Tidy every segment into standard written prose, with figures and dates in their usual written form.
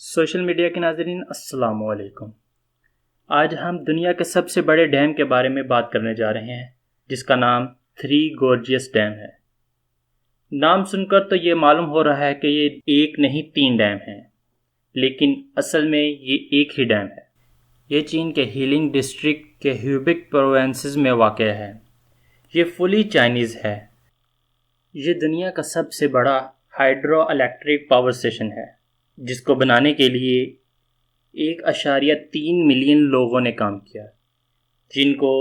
Social media کے ناظرین السلام علیکم۔ آج ہم دنیا کے سب سے بڑے ڈیم کے بارے میں بات کرنے جا رہے ہیں، جس کا نام تھری گورجز ڈیم ہے۔ نام سن کر تو یہ معلوم ہو رہا ہے کہ یہ ایک نہیں 3 ڈیم ہیں، لیکن اصل میں یہ ایک ہی ڈیم ہے۔ یہ چین کے ہیلنگ ڈسٹرکٹ کے ہیوبک پروونس میں واقع ہے۔ یہ فلی چائنیز ہے۔ یہ دنیا کا سب سے بڑا ہائیڈرو الیکٹرک پاور اسٹیشن ہے، جس کو بنانے کے لیے 1.3 ملین لوگوں نے کام کیا، جن کو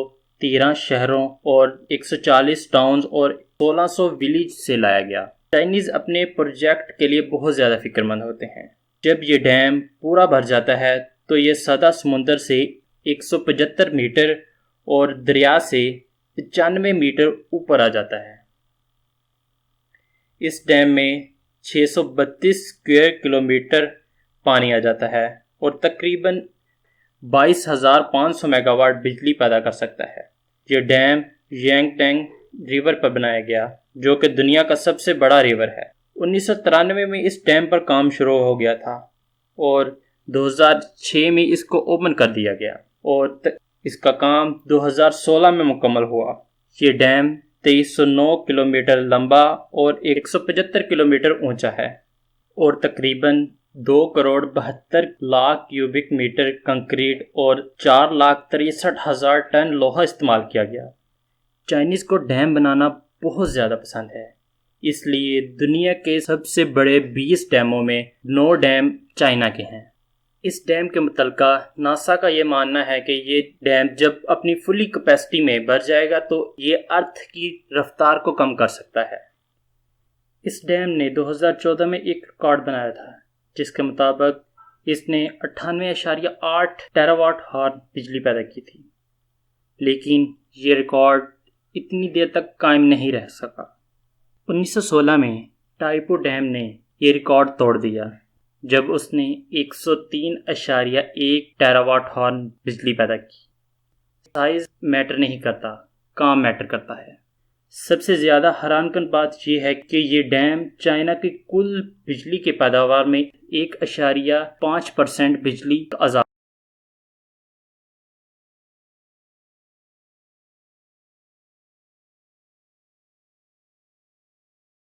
13 شہروں اور 140 ٹاؤنز اور 1600 ولیج سے لایا گیا۔ چائنیز اپنے پروجیکٹ کے لیے بہت زیادہ فکر مند ہوتے ہیں۔ جب یہ ڈیم پورا بھر جاتا ہے تو یہ سطح سمندر سے 175 میٹر اور دریا سے 95 میٹر اوپر آ جاتا ہے۔ اس ڈیم میں 632 اسکوائر کلومیٹر پانی آ جاتا ہے اور تقریباً 22,500 میگا واٹ بجلی پیدا کر سکتا ہے۔ یہ ڈیم یانگ ٹینگ ریور پر بنایا گیا، جو کہ دنیا کا سب سے بڑا ریور ہے۔ 1993 میں اس ڈیم پر کام شروع ہو گیا تھا اور 2006 میں اس کو اوپن کر دیا گیا اور اس کا کام 2016 میں مکمل ہوا۔ یہ ڈیم 2309 کلومیٹر لمبا اور 175 کلومیٹر اونچا ہے اور تقریباً 2,72,00,000 کیوبک میٹر کنکریٹ اور 4,63,000 ٹن لوہا استعمال کیا گیا۔ چائنیز کو ڈیم بنانا بہت زیادہ پسند ہے، اس لیے دنیا کے سب سے بڑے 20 ڈیموں میں 9 ڈیم چائنا کے ہیں۔ اس ڈیم کے متعلقہ ناسا کا یہ ماننا ہے کہ یہ ڈیم جب اپنی فلی کیپیسٹی میں بھر جائے گا تو یہ ارتھ کی رفتار کو کم کر سکتا ہے۔ اس ڈیم نے 2014 میں ایک ریکارڈ بنایا تھا، جس کے مطابق اس نے 98.8 ٹیرا واٹ ہار بجلی پیدا کی تھی، لیکن یہ ریکارڈ اتنی دیر تک قائم نہیں رہ سکا۔ 1916 میں ٹائپو ڈیم نے یہ ریکارڈ توڑ دیا جب اس نے 103.1 ٹیرا واٹ ہار بجلی پیدا کی۔ سائز میٹر نہیں کرتا، کام میٹر کرتا ہے۔ سب سے زیادہ حیران کن بات یہ ہے کہ یہ ڈیم چائنا کی کل بجلی کی پیداوار میں 1.5% بجلی آزاد